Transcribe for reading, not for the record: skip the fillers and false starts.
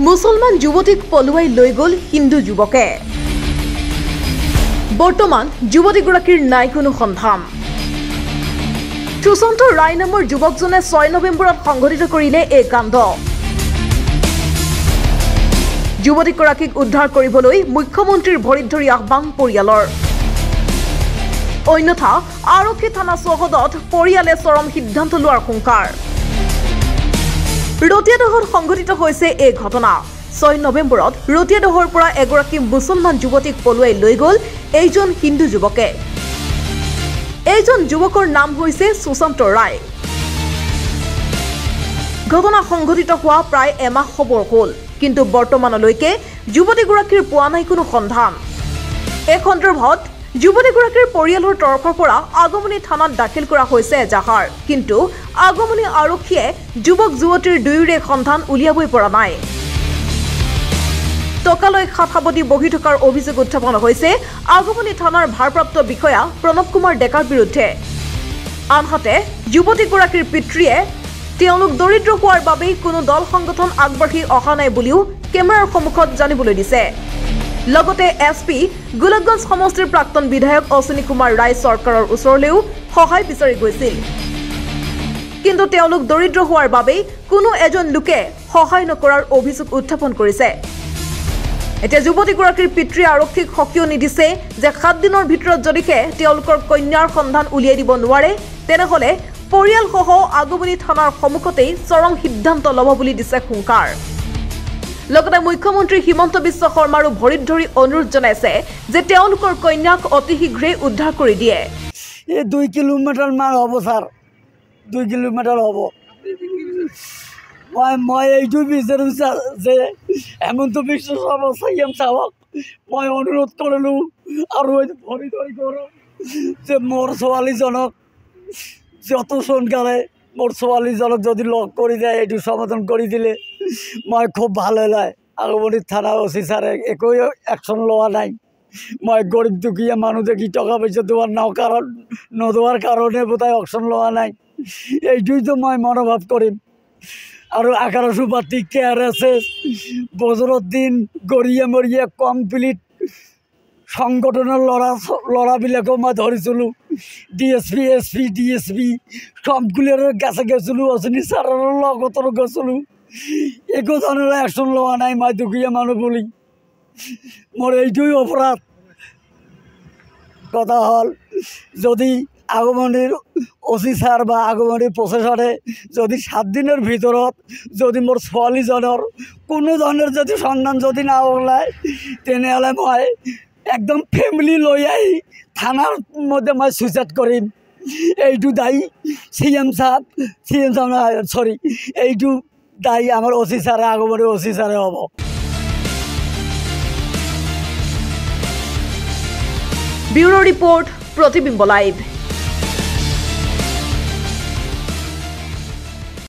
মুছলমান যুৱতীক পলুৱাই লৈ গ'ল হিন্দু যুৱকে। বৰ্তমান যুৱতীগৰাকীৰ নাই কোনো সন্ধান। সুশান্ত ৰায় নামৰ যুৱকজনে 6 নৱেম্বৰত সংঘটিত কৰিলে এই কাণ্ড। যুৱতীগৰাকীক উদ্ধাৰ কৰিবলৈ মুখ্যমন্ত্ৰীৰ ভৰিত ধৰি আহ্বান পৰিয়ালৰ। অন্যথা আৰক্ষী থানা চৌহদত পৰিয়ালে চৰম সিদ্ধান্ত লোৱাৰ হুংকাৰ। ৰতিয়াদহত সংঘটিত হৈছে এই ঘটনা। 6 নৱেম্বৰত ৰতিয়াদহৰ পৰা এগৰাকী মুছলমান যুৱতীক পলুৱাই লৈ গ'ল এইজন হিন্দু যুৱকে। এইজন যুৱকৰ নাম হৈছে সুশান্ত ৰায়। ঘটনা সংঘটিত হোৱা প্ৰায় এমাহ খবৰ হ'ল, কিন্তু বৰ্তমানলৈকে যুৱতীগৰাকীৰ পোৱা নাই কোনো সন্ধান। এই সন্দৰ্ভত যুৱতীগৰাকীৰ পৰিয়ালৰ তৰফৰ পৰা আগমনী থানাত দাখিল কৰা হৈছে এজাহাৰ, কিন্তু আগমনী আৰক্ষীয়ে যুৱক যুৱতীৰ দুয়োৰে সন্ধান উলিয়াবই পৰা নাই। টকালৈ সাতসাৱটি বহি থকাৰ অভিযোগ উত্থাপন হৈছে আগমনী থানাৰ ভাৰপ্ৰাপ্ত বিষয়া প্ৰণৱ কুমাৰ ডেকাৰ বিৰুদ্ধে। আনহাতে যুৱতীগৰাকীৰ পিতৃয়ে তেওঁলোক দৰিদ্ৰ হোৱাৰ বাবেই কোনো দল সংগঠন আগবাঢ়ি অহা নাই বুলিও কেমেৰাৰ সন্মুখত জানিবলৈ দিছে। লগতে SP গোলকগঞ্জ সমষ্টিৰ প্ৰাক্তন বিধায়ক অশ্বিনী কুমাৰ ৰায় চৰকাৰৰ ওচৰলৈও সহায় বিচাৰি গৈছিল, কিন্তু তেওঁলোক দৰিদ্ৰ হোৱাৰ বাবেই কোনো এজন লোকে সহায় নকৰাৰ অভিযোগ উত্থাপন কৰিছে। এতিয়া যুৱতীগৰাকীৰ পিতৃয়ে আৰক্ষীক সকিয়নি দিছে যে 7 দিনৰ ভিতৰত যদিহে তেওঁলোকৰ কন্যাৰ সন্ধান উলিয়াই দিব নোৱাৰে তেনেহ'লে পৰিয়ালসহ আগমনী থানাৰ সন্মুখতেই চৰম সিদ্ধান্ত ল'ব বুলি দিছে হুংকাৰ। লগতে মুখ্যমন্ত্ৰী হিমন্ত বিশ্ব শৰ্মাৰো ভৰিত ধৰি অনুৰোধ জনাইছে যে তেওঁলোকৰ কন্যাক অতি শীঘ্ৰেই উদ্ধাৰ কৰি দিয়ে। এই 2 কিলোমিটাৰ মান হ'ব ছাৰ, 2 কিলোমিটাৰ হ'ব। মই এইটো বিচাৰোঁ যে হেমন্ত বিশ্ব শৰ্মা CM চাওক, মই অনুৰোধ কৰিলোঁ আৰু ভৰি ধৰি কৰোঁ যে মোৰ ছোৱালীজনক যত সোনকালে মোৰ ছোৱালীজনক যদি লগ কৰি যায় এইটো সমাধান কৰি দিলে মই খুব ভাল হ'লে। আগমনী থানা OC ছাৰে একো একশ্যন লোৱা নাই। মই গৰীব দুখীয়া মানুহ দেখি টকা পইচা নোদোৱাৰ কাৰণে বোধহয় একশ্যন লোৱা নাই। এইটোতো মই মনোভাৱ কৰিম। আৰু 1100 পাতি KRSS বজৰুদ্দিন গৰিয়া মৰিয়া কমপ্লিট সংগঠনৰ ল'ৰাবিলাকো মই ধৰিছিলোঁ। DSP SP DSP সবগুলোৰ কাছে গেছিলো, অশ্বিনী ছাৰৰ লগতো গেছিলো। একো ধৰণৰ একশ্যন লোৱা নাই। মই দুখীয়া মানুহ বুলি মোৰ এইটোই অপৰাধ। কথা হ'ল যদি আগমনীৰ OC ছাৰ বা আগমনীৰ প্ৰচেছৰে যদি 7 দিনৰ ভিতৰত যদি মোৰ ছোৱালীজনৰ কোনো ধৰণৰ যদি সন্ধান যদি না ওলায় তেনেহ'লে মই একদম ফেমিলি লৈ আহি থানাৰ মধ্যে মই সুইচাইড কৰিম। এইটো দায়ী CM সাহেব সৰি এইটো দায়ী আমাৰ OC ছাৰে আগমনী OC ছাৰে হ'ব। ব্যুৰো ৰিপোৰ্ট, প্ৰতিবিম্ব লাইভ।